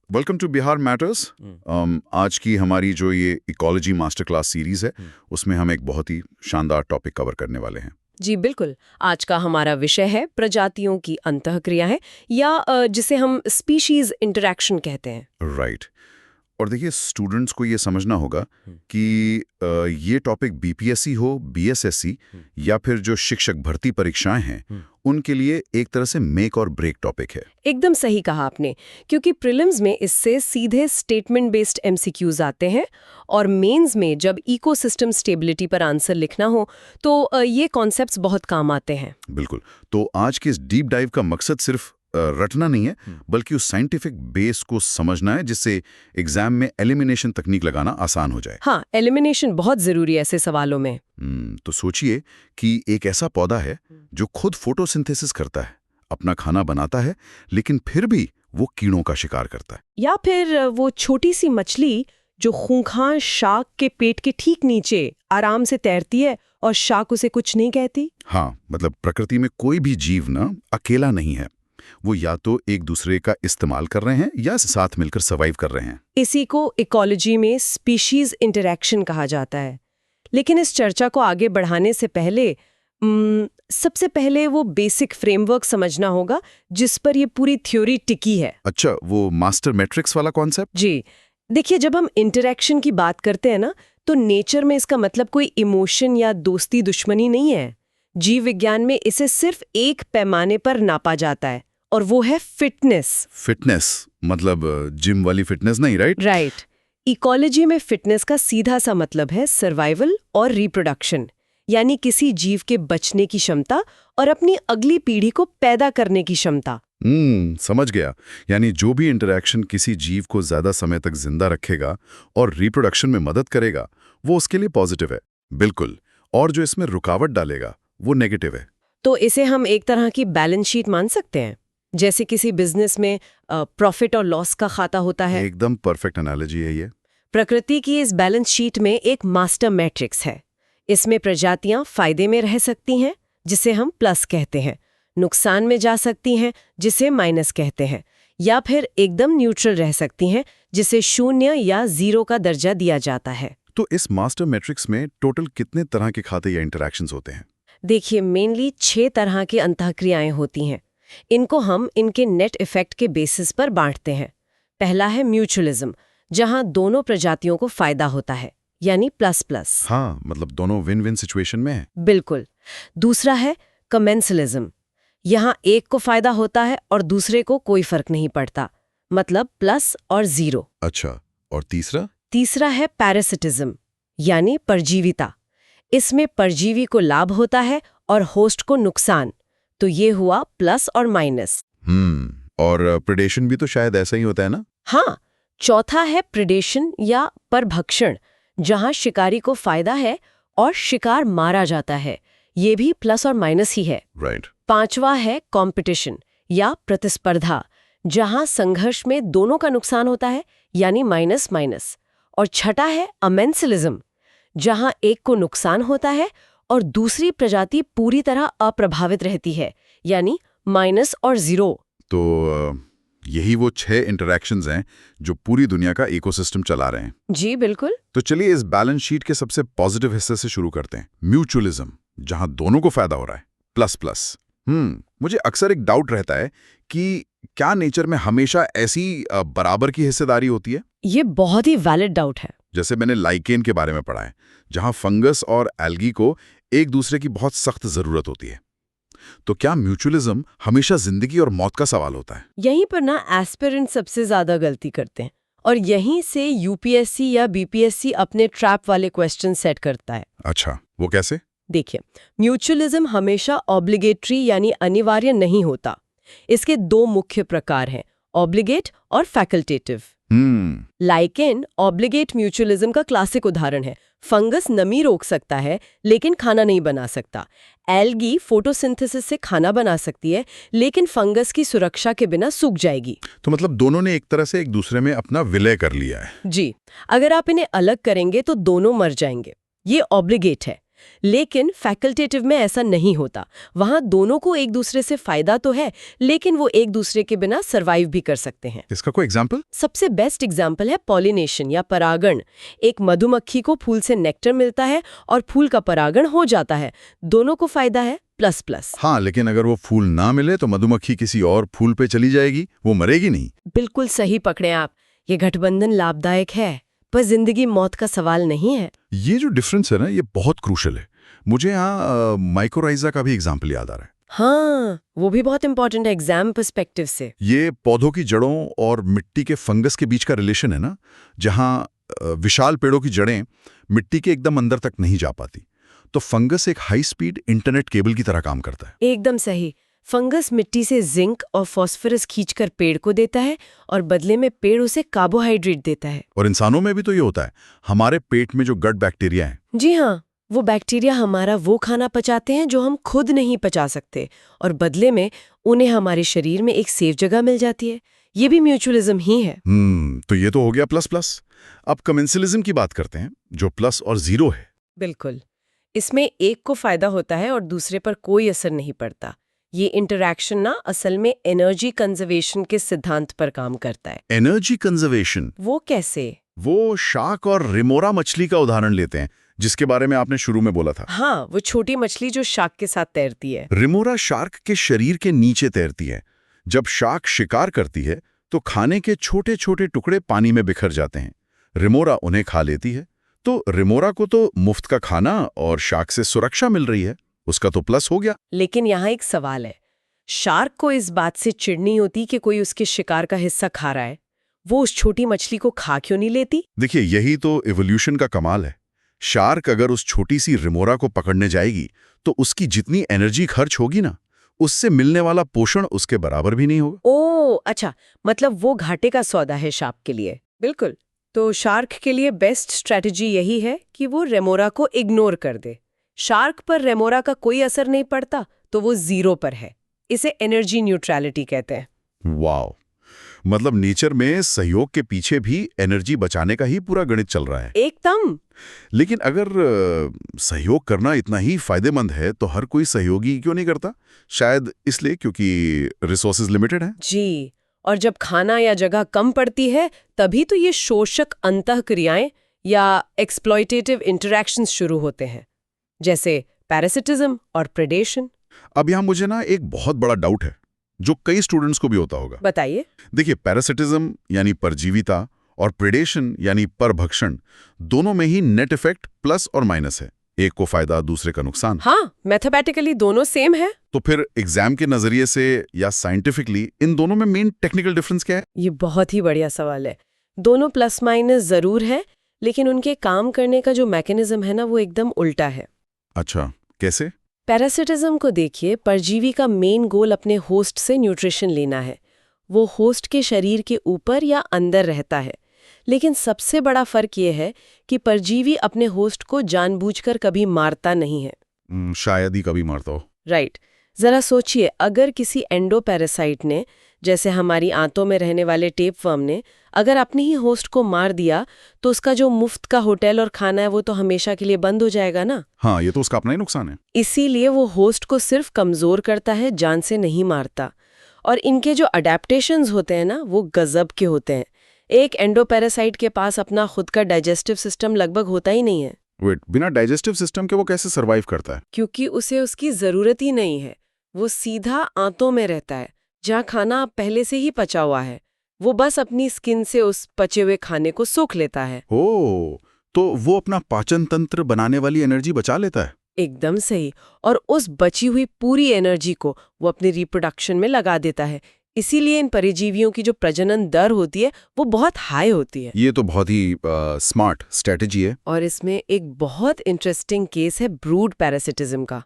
Welcome to Bihar matters. आज की हमारी जो ये इकोलॉजी मास्टर क्लास सीरीज है उसमें हम एक बहुत ही शानदार टॉपिक कवर करने वाले हैं। जी बिल्कुल। आज का हमारा विषय है प्रजातियों की अंतःक्रियाएं या जिसे हम स्पीशीज इंटरैक्शन कहते हैं। राइट। और देखिए स्टूडेंट्स को ये समझना होगा कि ये टॉपिक बीपीएससी हो, बीएसएससी या फिर जो शिक्षक भर्ती परीक्षाएं हैं उनके लिए एक तरह से मेक और ब्रेक टॉपिक है। एकदम सही कहा आपने, क्योंकि प्रीलिम्स में इससे सीधे स्टेटमेंट बेस्ड एमसीक्यूज आते हैं और मेंस में जब इकोसिस्टम स्टेबिलिटी पर आंसर लिखना हो तो ये कॉन्सेप्ट्स बहुत काम आते हैं। बिल्कुल। तो आज के इस डीप डाइव का मकसद सिर्फ रटना नहीं है बल्कि उस साइंटिफिक बेस को समझना है जिससे एग्जाम में एलिमिनेशन तकनीक लगाना आसान हो जाए। हाँ, एलिमिनेशन बहुत जरूरी है ऐसे सवालों में। तो सोचिए कि एक ऐसा पौधा है जो खुद फोटोसिंथेसिस करता है, अपना खाना बनाता है, लेकिन फिर भी वो कीड़ों का शिकार करता है। या फिर वो छोटी सी मछली जो खूंखार शार्क के पेट के ठीक नीचे आराम से तैरती है और शार्क उसे कुछ नहीं कहती। हाँ, मतलब प्रकृति में कोई भी जीव ना अकेला नहीं है, वो या तो एक दूसरे का इस्तेमाल कर रहे हैं या साथ मिलकर सर्वाइव कर रहे हैं। इसी को इकोलॉजी में स्पीशीज इंटरैक्शन कहा जाता है। लेकिन इस चर्चा को आगे बढ़ाने से पहले सबसे पहले वो बेसिक फ्रेमवर्क समझना होगा जिस पर ये पूरी थ्योरी टिकी है। अच्छा, वो मास्टर मैट्रिक्स वाला कॉन्सेप्ट? जी देखिए, जब हम इंटरैक्शन की बात करते हैं ना तो नेचर में इसका मतलब कोई इमोशन या दोस्ती दुश्मनी नहीं है। जीव विज्ञान में इसे सिर्फ एक पैमाने पर नापा जाता है और वो है फिटनेस। फिटनेस मतलब जिम वाली फिटनेस नहीं, राइट? राइट। इकोलॉजी में फिटनेस का सीधा सा मतलब है सर्वाइवल और रिप्रोडक्शन, यानी किसी जीव के बचने की क्षमता और अपनी अगली पीढ़ी को पैदा करने की क्षमता। समझ गया। यानी जो भी इंटरैक्शन किसी जीव को ज्यादा समय तक जिंदा रखेगा और रिप्रोडक्शन में मदद करेगा वो उसके लिए पॉजिटिव है। बिल्कुल। और जो इसमें रुकावट डालेगा वो नेगेटिव है। तो इसे हम एक तरह की बैलेंस शीट मान सकते हैं, जैसे किसी बिजनेस में प्रॉफिट और लॉस का खाता होता है। एकदम परफेक्ट एनालॉजी है ये। प्रकृति की इस बैलेंस शीट में एक मास्टर मैट्रिक्स है। इसमें प्रजातियां फायदे में रह सकती हैं जिसे हम प्लस कहते हैं, नुकसान में जा सकती हैं जिसे माइनस कहते हैं, या फिर एकदम न्यूट्रल रह सकती हैं जिसे 0 या 0 का दर्जा दिया जाता है। तो इस मास्टर मैट्रिक्स में टोटल कितने तरह के खाते या इंटरैक्शंस होते हैं? देखिए, मेनली 6 तरह की अंतःक्रियाएं होती हैं। इनको हम इनके नेट इफेक्ट के बेसिस पर बांटते हैं। पहला है म्यूचुअलिज्म, जहां दोनों प्रजातियों को फायदा होता है, यानी प्लस प्लस। हाँ, मतलब दोनों विन विन सिचुएशन में है। बिल्कुल। दूसरा है कमेंसलिज्म, यहाँ एक को फायदा होता है और दूसरे को कोई फर्क नहीं पड़ता, मतलब प्लस और 0। अच्छा, और तीसरा? तीसरा है पैरासिटिज्म, यानी परजीविता। इसमें परजीवी को लाभ होता है और होस्ट को नुकसान, तो ये हुआ प्लस और माइनस। और प्रेडेशन भी तो शायद ऐसा ही होता है ना? हाँ। चौथा है प्रेडेशन या परभक्षण, जहां शिकारी को फायदा है और शिकार मारा जाता है, ये भी प्लस और माइनस ही है। राइट। पांचवा है कंपटीशन या प्रतिस्पर्धा, जहां संघर्ष में दोनों का नुकसान होता है, यानी माइनस माइनस। और छठा है अमेंसलिज्म, जहां एक को नुकसान होता है और दूसरी प्रजाति पूरी तरह अप्रभावित रहती है, यानी माइनस और 0। तो यही वो 6 इंटरैक्शंस हैं जो पूरी दुनिया का इकोसिस्टम चला रहे हैं। जी बिल्कुल। तो चलिए इस बैलेंस शीट के सबसे पॉजिटिव हिस्से से शुरू करते हैं, म्यूचुअलिज्म, जहां दोनों को फायदा हो रहा है, प्लस प्लस। मुझे अक्सर एक डाउट रहता है कि क्या नेचर में हमेशा ऐसी बराबर की हिस्सेदारी होती है? ये बहुत ही वैलिड डाउट है। जैसे मैंने लाइकेन के बारे में पढ़ा है, जहां फंगस और एल्गी को एक दूसरे की बहुत सख्त जरूरत होती है। तो क्या म्यूचुअलिज्म हमेशा जिंदगी और मौत का सवाल होता है? यहीं पर ना एस्पिरेंट सबसे ज्यादा गलती करते हैं और यहीं से यूपीएससी या बीपीएससी अपने ट्रैप वाले क्वेश्चन सेट करता है। अच्छा, वो कैसे? देखिए, म्यूचुअलिज्म हमेशा ऑब्लिगेटरी यानी अनिवार्य नहीं होता। इसके 2 मुख्य प्रकार हैं, ऑब्लिगेट और फैकल्टेटिव। लाइकेन ऑब्लिगेट म्यूचुअलिज्म का क्लासिक उदाहरण है। फंगस नमी रोक सकता है लेकिन खाना नहीं बना सकता। एल्गी फोटोसिंथेसिस से खाना बना सकती है लेकिन फंगस की सुरक्षा के बिना सूख जाएगी। तो मतलब दोनों ने एक तरह से एक दूसरे में अपना विलय कर लिया है। जी, अगर आप इन्हें अलग करेंगे तो दोनों मर जाएंगे। ये ऑब्लिगेट है। लेकिन फैकल्टेटिव में ऐसा नहीं होता। वहाँ दोनों को एक दूसरे से फायदा तो है, लेकिन वो एक दूसरे के बिना सरवाइव भी कर सकते हैं। इसका कोई एग्जाम्पल? सबसे बेस्ट एग्जाम्पल है पॉलिनेशन या परागण। एक मधुमक्खी को फूल से नेक्टर मिलता है और फूल का परागण हो जाता है। दोनों को फायदा है, प्लस प्लस। हाँ, लेकिन अगर वो फूल ना मिले तो मधुमक्खी किसी और फूल पे चली जाएगी, वो मरेगी नहीं। बिल्कुल सही पकड़े आप। ये गठबंधन लाभदायक है, पर जिंदगी मौत का सवाल नहीं है। ये जो डिफरेंस है ना, ये बहुत क्रूशल है। मुझे यहाँ माइकोराइजा का भी एग्जाम्पल याद आ रहा है। हाँ, वो भी बहुत इंपॉर्टेंट है एग्जाम पर्सपेक्टिव से। ये पौधों की जड़ों और मिट्टी के फंगस के बीच का रिलेशन है ना, जहाँ विशाल पेड़ों की जड़ें मिट्टी के एकदम अंदर तक नहीं जा पाती, तो फंगस एक हाई स्पीड इंटरनेट केबल की तरह काम करता है। एकदम सही। फंगस मिट्टी से जिंक और फास्फोरस खींचकर पेड़ को देता है और बदले में पेड़ उसे कार्बोहाइड्रेट देता है। और इंसानों में भी तो ये होता है। हमारे पेट में जो गट बैक्टीरिया है, जी हाँ, वो बैक्टीरिया हमारा वो खाना पचाते हैं जो हम खुद नहीं पचा सकते, और बदले में उन्हें हमारे शरीर में एक सेफ जगह मिल जाती है। ये भी म्यूचुअलिज्म ही है। तो ये तो हो गया प्लस प्लस। अब कमेंसलिज्म की बात करते हैं, जो प्लस और जीरो है। बिल्कुल। इसमें एक को फायदा होता है और दूसरे पर कोई असर नहीं पड़ता। ये इंटरैक्शन ना असल में एनर्जी कंजर्वेशन के सिद्धांत पर काम करता है। Energy conservation? वो कैसे? वो शार्क और रिमोरा मछली का उदाहरण लेते हैं, जिसके बारे में आपने शुरू में बोला था। हाँ, वो छोटी मछली जो शार्क के साथ तैरती है। रिमोरा शार्क के शरीर के नीचे तैरती है। जब शार्क शिकार करती है तो खाने के छोटे छोटे टुकड़े पानी में बिखर जाते हैं। रिमोरा उन्हें खा लेती है, तो रिमोरा को तो मुफ्त का खाना और शार्क से सुरक्षा मिल रही है, उसका तो प्लस हो गया। लेकिन यहाँ एक सवाल है। शार्क को इस बात से चिढ़ नहीं होती कि कोई उसके शिकार का हिस्सा खा रहा है? वो उस छोटी मछली को खा क्यों नहीं लेती? देखिए, यही तो इवोल्यूशन का कमाल है। शार्क अगर उस छोटी सी रिमोरा को पकड़ने जाएगी तो उसकी जितनी एनर्जी खर्च होगी ना, उससे मिलने वाला पोषण उसके बराबर भी नहीं होगा। ओह अच्छा, मतलब वो घाटे का सौदा है शार्क के लिए। बिल्कुल। तो शार्क के लिए बेस्ट स्ट्रैटेजी यही है कि वो रेमोरा को इग्नोर कर दे। शार्क पर रेमोरा का कोई असर नहीं पड़ता, तो वो जीरो पर है। इसे एनर्जी न्यूट्रलिटी कहते हैं। वाओ, मतलब नेचर में सहयोग के पीछे भी एनर्जी बचाने का ही पूरा गणित चल रहा है। एकदम। लेकिन अगर सहयोग करना इतना ही फायदेमंद है तो हर कोई सहयोगी क्यों नहीं करता? शायद इसलिए क्योंकि रिसोर्सेज लिमिटेड हैं। जी, और जब खाना या जगह कम पड़ती है, तभी तो ये शोषक अंतःक्रियाएं या एक्सप्लॉयटेटिव इंटरैक्शंस शुरू होते हैं, जैसे पैरासिटिज्म और प्रेडेशन। अब यहाँ मुझे ना एक बहुत बड़ा डाउट है, जो कई स्टूडेंट्स को भी होता होगा। बताइए। देखिए, पैरासिटिज्म यानी परजीविता और प्रेडेशन यानी परभक्षण, दोनों में ही नेट इफेक्ट प्लस और माइनस है। एक को फायदा, दूसरे का नुकसान। हाँ, मैथमेटिकली दोनों सेम है। तो फिर एग्जाम के नजरिए से या साइंटिफिकली इन दोनों में मेन टेक्निकल डिफरेंस क्या है? ये बहुत ही बढ़िया सवाल है। दोनों प्लस माइनस जरूर है, लेकिन उनके काम करने का जो मैकेनिज्म है ना, वो एकदम उल्टा है। अच्छा, कैसे? पैरासिटिज्म को देखिए, परजीवी का मेन गोल अपने होस्ट से न्यूट्रिशन लेना है। वो होस्ट के शरीर के ऊपर या अंदर रहता है। लेकिन सबसे बड़ा फर्क ये है कि परजीवी अपने होस्ट को जानबूझकर कभी मारता नहीं है। शायद ही कभी मारता हो। राइट। जरा सोचिए, अगर किसी एंडोपैरासाइट ने, जैसे हमारी आंतों में रहने वाले टेपवर्म ने, अगर अपने ही होस्ट को मार दिया, तो उसका जो मुफ्त का होटल और खाना है वो तो हमेशा के लिए बंद हो जाएगा ना। हाँ, ये तो उसका अपना ही नुकसान है। इसीलिए वो होस्ट को सिर्फ कमजोर करता है, जान से नहीं मारता। और इनके जो अडेप्टेशंस होते हैं ना, वो गजब के होते हैं। एक एंडोपैरासाइट के पास अपना खुद का डाइजेस्टिव सिस्टम लगभग होता ही नहीं है। वेट, बिना डाइजेस्टिव सिस्टम के वो कैसे सरवाइव करता है? क्योंकि उसे उसकी जरूरत ही नहीं है। वो सीधा आंतों में रहता है, जहाँ खाना पहले से ही पचा हुआ है। वो बस अपनी स्किन से उस पचे हुए खाने को सोख लेता है। ओह, तो वो अपना पाचन तंत्र बनाने वाली एनर्जी बचा लेता है। एकदम सही। और उस बची हुई पूरी एनर्जी को वो अपनी रिप्रोडक्शन में लगा देता है। इसीलिए इन परिजीवियों की जो प्रजनन दर होती है वो बहुत हाई होती है। ये तो बहुत ही स्मार्ट स्ट्रेटेजी है। और इसमें एक बहुत इंटरेस्टिंग केस है ब्रूड पैरासिटिज्म का।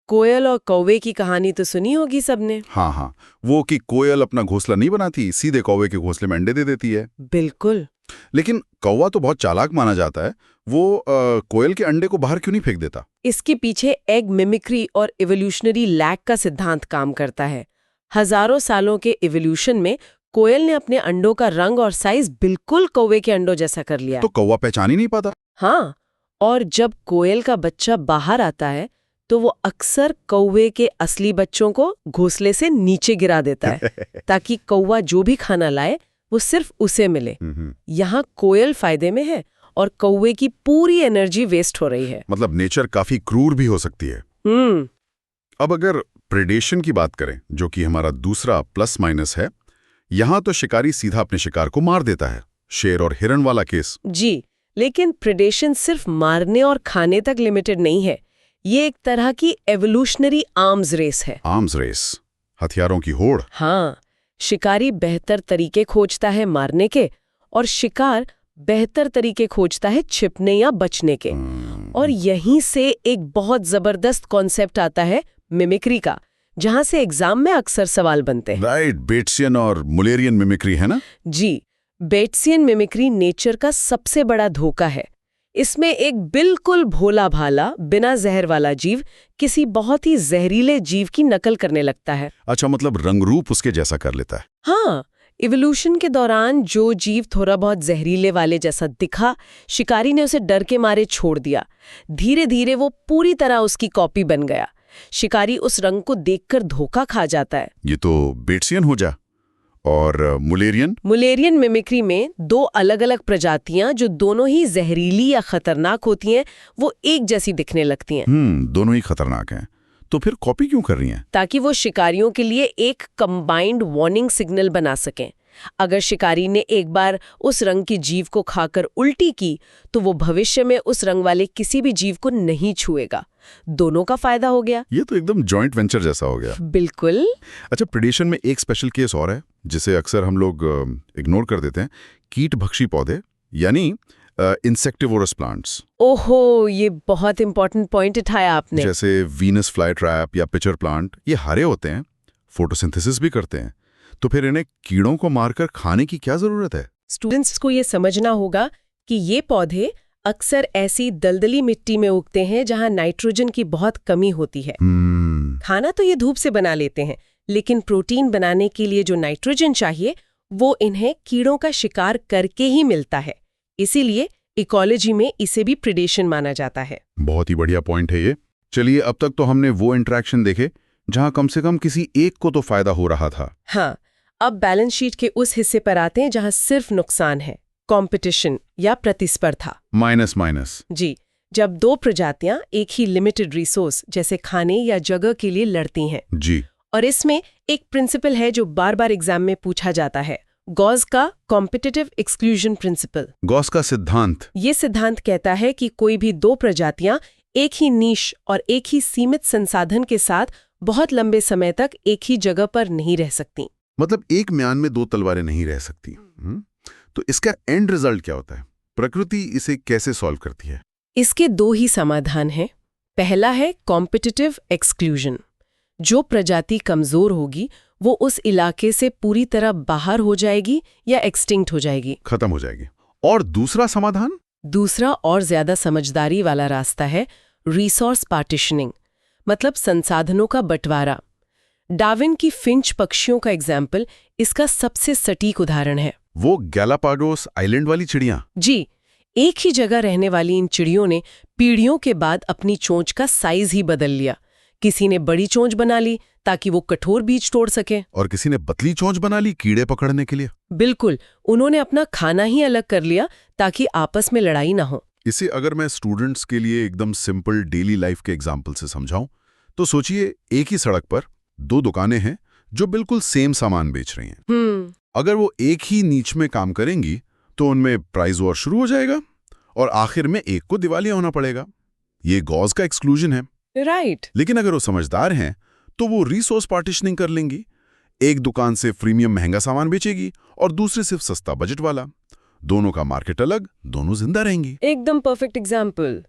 कोयल और कौवे की कहानी तो सुनी होगी सबने। हाँ हाँ, वो कि कोयल अपना घोंसला नहीं बनाती, सीधे कौवे के घोंसले में अंडे दे देती है। बिल्कुल। लेकिन कौवा तो बहुत चालाक माना जाता है, वो कोयल के अंडे को बाहर क्यों नहीं फेंक देता? इसके पीछे एग मिमिक्री और इवोल्यूशनरी लैग का सिद्धांत काम करता है। हजारों सालों के इवोल्यूशन में कोयल ने अपने अंडों का रंग और साइज बिल्कुल कौवे के अंडों जैसा कर लिया। तो कौवा पहचान ही नहीं पाता। हाँ, और जब कोयल का बच्चा बाहर आता है तो वो अक्सर कौवे के असली बच्चों को घोंसले से नीचे गिरा देता है ताकि कौवा जो भी खाना लाए वो सिर्फ उसे मिले। यहाँ कोयल फायदे में है और कौवे की पूरी एनर्जी वेस्ट हो रही है। मतलब नेचर काफी क्रूर भी हो सकती है। अब अगर प्रेडेशन की बात करें, जो कि हमारा दूसरा प्लस माइनस है, यहाँ तो शिकारी सीधा अपने शिकार को मार देता है, शेर और हिरण वाला केस। जी, लेकिन प्रेडेशन सिर्फ मारने और खाने तक लिमिटेड नहीं है। ये एक तरह की एवोल्यूशनरी आर्म्स रेस है। आर्म्स रेस, हथियारों की होड़। हाँ, शिकारी बेहतर तरीके खोजता है मारने के और शिकार बेहतर तरीके खोजता है छिपने या बचने के। और यहीं से एक बहुत जबरदस्त कॉन्सेप्ट आता है मिमिक्री का, जहां से एग्जाम में अक्सर सवाल बनते हैं। राइट, बेट्सियन और मुलेरियन मिमिक्री है ना? जी, बेट्सियन मिमिक्री नेचर का सबसे बड़ा धोखा है। इसमें एक बिल्कुल भोला भाला बिना जहर वाला जीव किसी बहुत ही जहरीले जीव की नकल करने लगता है। अच्छा, मतलब रंगरूप उसके जैसा कर लेता है। हाँ, इवोल्यूशन के दौरान जो जीव थोड़ा बहुत जहरीले वाले जैसा दिखा, शिकारी ने उसे डर के मारे छोड़ दिया। धीरे धीरे वो पूरी तरह उसकी कॉपी बन गया। शिकारी उस रंग को देखकर धोखा खा जाता है। ये तो बेट्सियन हो जा। और मुलेरियन मिमिक्री में दो अलग अलग प्रजातियां जो दोनों ही जहरीली या खतरनाक होती हैं, वो एक जैसी दिखने लगती हैं। दोनों ही खतरनाक हैं। तो फिर कॉपी क्यों कर रही हैं? ताकि वो शिकारियों के लिए एक कंबाइंड वार्निंग सिग्नल बना सकें। अगर शिकारी ने एक बार उस रंग की जीव को खाकर उल्टी की तो वो भविष्य में उस रंग वाले किसी भी जीव को नहीं छुएगा। दोनों का फायदा हो गया। ये तो एकदम जॉइंट वेंचर जैसा हो गया। बिल्कुल। अच्छा, प्रेडेशन में एक स्पेशल केस और है जिसे अक्सर हम लोग इग्नोर कर देते हैं। कीट भक्षी पौधे, यानी इंसेक्टिवोरस प्लांट्स। ओहो, ये बहुत इंपॉर्टेंट पॉइंट उठाया आपने। जैसे वीनस फ्लाई ट्रैप या पिचर प्लांट, ये हरे होते हैं, फोटोसिंथेसिस भी करते हैं। तो फिर इन्हें कीड़ों को मारकर खाने की क्या जरूरत है? स्टूडेंट्स को ये समझना होगा कि ये पौधे अक्सर ऐसी दलदली मिट्टी में उगते हैं जहां नाइट्रोजन की बहुत कमी होती है। खाना तो ये धूप से बना लेते हैं, लेकिन प्रोटीन बनाने के लिए जो नाइट्रोजन चाहिए वो इन्हें कीड़ों का शिकार करके ही मिलता है। इसीलिए इकोलॉजी में इसे भी प्रेडेशन माना जाता है। बहुत ही बढ़िया पॉइंट है ये। चलिए, अब तक तो हमने वो इंटरेक्शन देखे जहां कम से कम किसी एक को तो फायदा हो रहा था। हाँ, अब बैलेंस शीट के उस हिस्से पर आते हैं जहां सिर्फ नुकसान है, कंपटीशन या प्रतिस्पर्धा। माइनस। जी, जब दो प्रजातियां एक ही लिमिटेड रिसोर्स जैसे खाने या जगह के लिए लड़ती हैं। जी। और इसमें एक प्रिंसिपल है जो बार बार एग्जाम में पूछा जाता है, गॉस का कॉम्पिटिटिव एक्सक्लूजन प्रिंसिपल। गॉस का सिद्धांत। ये सिद्धांत कहता है कि कोई भी दो प्रजातियां एक ही नीश और एक ही सीमित संसाधन के साथ बहुत लंबे समय तक एक ही जगह पर नहीं रह सकती। मतलब एक म्यान में दो तलवारें नहीं रह सकती। तो इसका एंड रिजल्ट क्या होता है? प्रकृति इसे कैसे सॉल्व करती है? इसके दो ही समाधान हैं। पहला है कॉम्पिटिटिव एक्सक्लूजन। जो प्रजाति कमजोर होगी वो उस इलाके से पूरी तरह बाहर हो जाएगी या एक्सटिंक्ट हो जाएगी, खत्म हो जाएगी। और दूसरा समाधान? दूसरा और ज्यादा समझदारी वाला रास्ता है रिसोर्स पार्टीशनिंग, मतलब संसाधनों का बंटवारा। डार्विन की फिंच पक्षियों का एग्जाम्पल इसका सबसे सटीक उदाहरण है। वो गैलापागोस आइलैंड वाली चिड़ियां? जी, एक ही जगह रहने वाली इन चिड़ियों ने पीढ़ियों के बाद अपनी चोंच का साइज ही बदल लिया। किसी ने बड़ी चोंच बना ली ताकि वो कठोर बीज तोड़ सके, और किसी ने पतली चोंच बना ली कीड़े पकड़ने के लिए। बिल्कुल, उन्होंने अपना खाना ही अलग कर लिया ताकि आपस में लड़ाई ना हो। इसे अगर मैं स्टूडेंट्स के लिए एकदम सिंपल डेली लाइफ के एग्जाम्पल से समझाऊं तो सोचिए, एक ही सड़क पर दो दुकानें हैं जो बिल्कुल सेम सामान बेच रही हैं। अगर वो एक ही नीच में काम करेंगी तो उनमें प्राइस वॉर शुरू हो जाएगा और आखिर में एक को दिवालिया होना पड़ेगा। ये गॉस का एक्सक्लूजन है। राइट। लेकिन अगर वो समझदार हैं तो वो रिसोर्स पार्टीशनिंग कर लेंगी। एक दुकान से प्रीमियम महंगा सामान बेचेगी और दूसरे सिर्फ सस्ता बजट वाला। दोनों का मार्केट अलग, दोनों जिंदा रहेंगी। एकदम परफेक्ट एग्जाम्पल।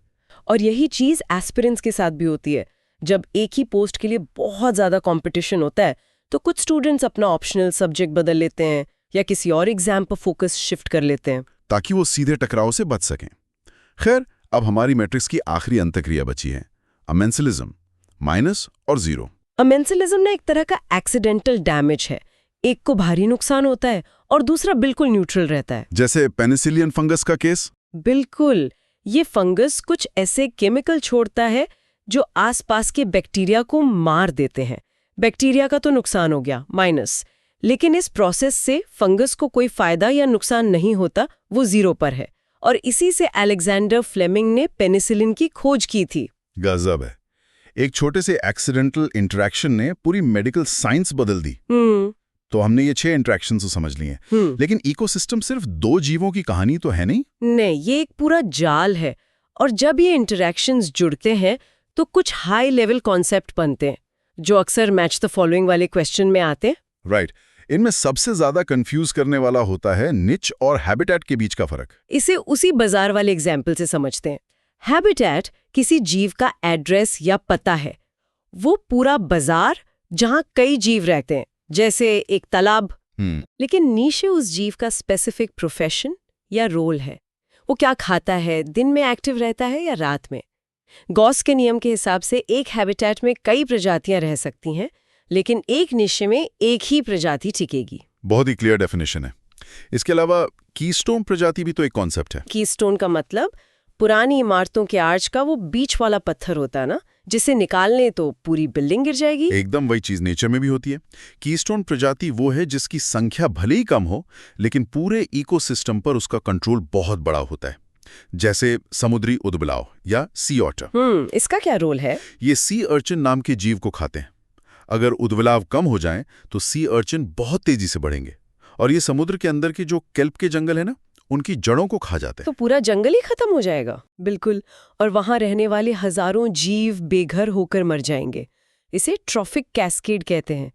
और यही चीज एस्पिरेंट्स के साथ भी होती है। जब एक ही पोस्ट के लिए बहुत ज्यादा कंपटीशन होता है तो कुछ स्टूडेंट्स अपना ऑप्शनल सब्जेक्ट बदल लेते हैं या किसी और एग्जाम पर फोकस शिफ्ट कर लेते हैं ताकि वो सीधे टकराव से बच सकें। खैर, अब हमारी मैट्रिक्स की आखिरी अंतक्रिया बची है, अमेंसिलिज्म, माइनस और जीरो। अमेंसिलिज्म ना एक तरह का एक्सीडेंटल डैमेज है। एक को भारी नुकसान होता है और दूसरा बिल्कुल न्यूट्रल रहता है। जैसे पेनिसिलियन फंगस का केस। बिल्कुल, ये फंगस कुछ ऐसे केमिकल छोड़ता है जो आसपास के बैक्टीरिया को मार देते हैं। बैक्टीरिया का तो नुकसान हो गया, माइनस। लेकिन इस प्रोसेस से फंगस को कोई फायदा या नुकसान नहीं होता, वो जीरो पर है। और इसी से अलेक्जेंडर फ्लेमिंग ने पेनिसिलिन की खोज की थी। गजब है। एक छोटे से एक्सीडेंटल इंटरेक्शन ने पूरी मेडिकल साइंस बदल दी। तो हमने ये 6 इंटरेक्शंस तो समझ लिए हैं। लेकिन इकोसिस्टम सिर्फ 2 जीवों की कहानी तो है नहीं? नहीं, ये एक पूरा जाल है। और जब ये इंटरेक्शंस जुड़ते हैं तो कुछ हाई लेवल कॉन्सेप्ट बनते हैं जो अक्सर मैच द फॉलोइंग वाले क्वेश्चन में आते हैं। राइट। इनमें सबसे ज्यादा कंफ्यूज करने वाला होता है निच और हैबिटेट के बीच का फर्क। इसे उसी बाजार वाले एग्जाम्पल से समझते हैं। हैबिटेट किसी जीव का एड्रेस या पता है, वो पूरा बाजार जहां कई जीव रहते हैं, जैसे एक तालाब। लेकिन नीशे उस जीव का स्पेसिफिक प्रोफेशन या रोल है। वो क्या खाता है, दिन में एक्टिव रहता है या रात में। गॉस के नियम के हिसाब से एक हैबिटेट में कई प्रजातियां रह सकती हैं, लेकिन एक निशे में एक ही प्रजाति टिकेगी। बहुत ही क्लियर डेफिनेशन है। इसके अलावा कीस्टोन प्रजाति भी तो एक कॉन्सेप्ट है। कीस्टोन का मतलब पुरानी इमारतों के आर्च का वो बीच वाला पत्थर होता है ना, जिसे निकालने तो पूरी बिल्डिंग गिर जाएगी। एकदम वही चीज नेचर में भी होती है। कीस्टोन प्रजाति वो है जिसकी संख्या भले ही कम हो, लेकिन पूरे इकोसिस्टम पर उसका कंट्रोल बहुत बड़ा होता है, जैसे समुद्री उदबिलाव या सी ऑटर। इसका क्या रोल है? ये सी अर्चिन नाम के जीव को खाते हैं। अगर उदबिलाव कम हो जाए तो सी अर्चिन बहुत तेजी से बढ़ेंगे और ये समुद्र के अंदर के जो केल्प के जंगल है ना, उनकी जड़ों को खा जाते हैं। तो पूरा जंगल ही खत्म हो जाएगा। बिल्कुल। और वहां रहने वाले हजारों जीव बेघर होकर मर जाएंगे। इसे ट्रॉफिक कैस्केड कहते हैं।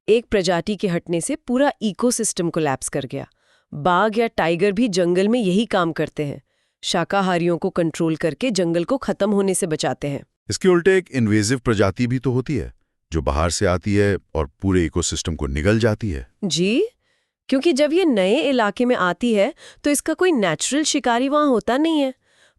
एक प्रजाति के हटने से पूरा इकोसिस्टम कोलैप्स कर गया। बाघ या टाइगर भी जंगल में यही काम करते हैं, शाकाहारियों को कंट्रोल करके जंगल को खत्म होने से बचाते हैं। इसके उल्टे एक इन्वेजिव प्रजाति भी तो होती है जो बाहर से आती है और पूरे इकोसिस्टम को निगल जाती है। जी, क्योंकि जब ये नए इलाके में आती है तो इसका कोई नेचुरल शिकारी वहां होता नहीं है।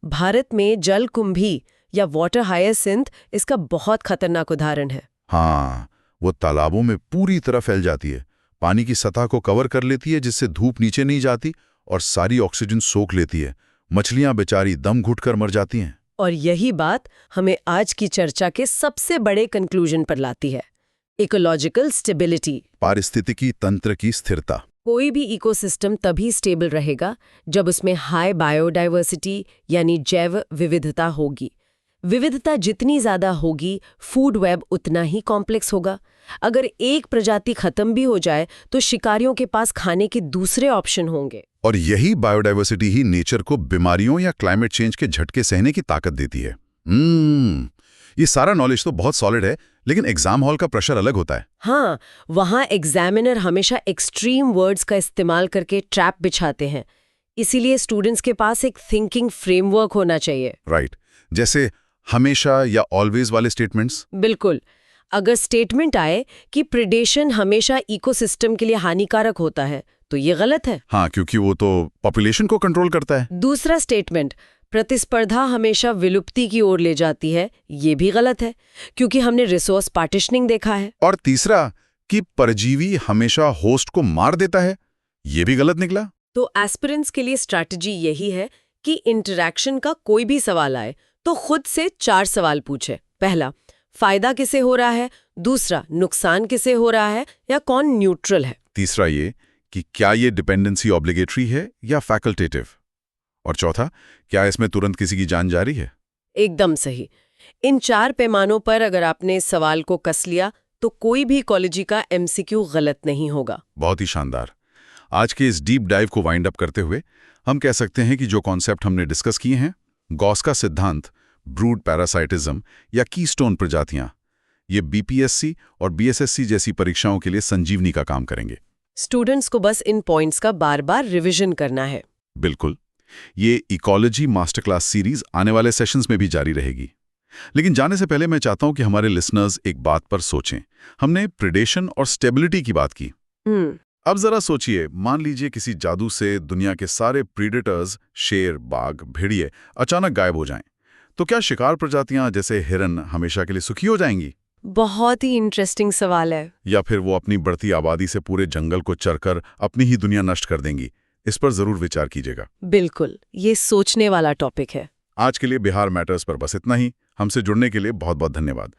भारत में जल कुंभी या वाटर हायसिंथ इसका बहुत खतरनाक उदाहरण है। हाँ, वो तालाबों में पूरी तरह फैल जाती है, पानी की सतह को कवर कर लेती है जिससे धूप नीचे नहीं जाती और सारी ऑक्सीजन सोख लेती है। मछलियां बेचारी दम घुटकर मर जाती हैं। और यही बात हमें आज की चर्चा के सबसे बड़े कंक्लूजन पर लाती है, इकोलॉजिकल स्टेबिलिटी, पारिस्थितिकी तंत्र की स्थिरता। कोई भी इकोसिस्टम तभी स्टेबल रहेगा जब उसमें हाई बायोडाइवर्सिटी यानी जैव विविधता होगी। विविधता जितनी ज्यादा होगी, फूड वेब उतना ही कॉम्प्लेक्स होगा। अगर एक प्रजाति खत्म भी हो जाए तो शिकारियों के पास खाने के दूसरे ऑप्शन होंगे। और यही बायोडाइवर्सिटी ही नेचर को बीमारियों या क्लाइमेट चेंज के झटके सहने की ताकत देती है। ये सारा नॉलेज तो बहुत सॉलिड है, लेकिन एग्जाम हॉल का प्रेशर अलग होता है। हाँ, वहाँ एग्जामिनर हमेशा एक्सट्रीम वर्ड्स का इस्तेमाल करके ट्रैप बिछाते हैं। इसीलिए स्टूडेंट्स के पास एक थिंकिंग फ्रेमवर्क होना चाहिए। राइट, जैसे हमेशा या ऑलवेज वाले स्टेटमेंट्स। बिल्कुल। अगर स्टेटमेंट आए कि प्रेडेशन हमेशा इकोसिस्टम के लिए हानिकारक होता है तो ये गलत है। हाँ, क्योंकि वो तो पॉपुलेशन को कंट्रोल करता है। दूसरा स्टेटमेंट, प्रतिस्पर्धा हमेशा विलुप्ति की ओर ले जाती है, ये भी गलत है, क्योंकि हमने रिसोर्स पार्टीशनिंग देखा है। और तीसरा कि परजीवी हमेशा होस्ट को मार देता है, ये भी गलत निकला। तो एस्पिरेंट्स के लिए स्ट्रैटेजी यही है कि इंटरैक्शन का कोई भी सवाल आए तो खुद से 4 सवाल पूछे। पहला, फायदा किसे हो रहा है? दूसरा, नुकसान किसे हो रहा है या कौन न्यूट्रल है? तीसरा ये कि क्या ये डिपेंडेंसी ऑब्लिगेटरी है या फैकल्टेटिव? और चौथा, क्या इसमें तुरंत किसी की जान जा रही है? एकदम सही। इन 4 पैमानों पर अगर आपने इस सवाल को कस लिया तो कोई भी इकोलॉजी का एमसीक्यू गलत नहीं होगा। बहुत ही शानदार। आज के इस डीप डाइव को वाइंड अप करते हुए हम कह सकते हैं कि जो कॉन्सेप्ट हमने डिस्कस किए हैं, गॉस का सिद्धांत, ब्रूड पैरासाइटिज्म या कीस्टोन प्रजातियां, ये बीपीएससी और बीएसएससी जैसी परीक्षाओं के लिए संजीवनी का काम करेंगे। स्टूडेंट्स को बस इन पॉइंट्स का बार-बार रिवीजन करना है। बिल्कुल। ये इकोलॉजी मास्टर क्लास सीरीज आने वाले सेशंस में भी जारी रहेगी। लेकिन जाने से पहले मैं चाहता हूं कि हमारे लिसनर्स एक बात पर सोचें। हमने प्रेडेशन और स्टेबिलिटी की बात की। अब जरा सोचिए, मान लीजिए किसी जादू से दुनिया के सारे प्रीडेटर्स, शेर, बाघ, भेड़िए अचानक गायब हो जाएं, तो क्या शिकार प्रजातियां जैसे हिरन हमेशा के लिए सुखी हो जाएंगी? बहुत ही इंटरेस्टिंग सवाल है। या फिर वो अपनी बढ़ती आबादी से पूरे जंगल को चरकर अपनी ही दुनिया नष्ट कर देंगी? इस पर जरूर विचार कीजिएगा। बिल्कुल, ये सोचने वाला टॉपिक है। आज के लिए बिहार मैटर्स पर बस इतना ही। हमसे जुड़ने के लिए बहुत बहुत धन्यवाद।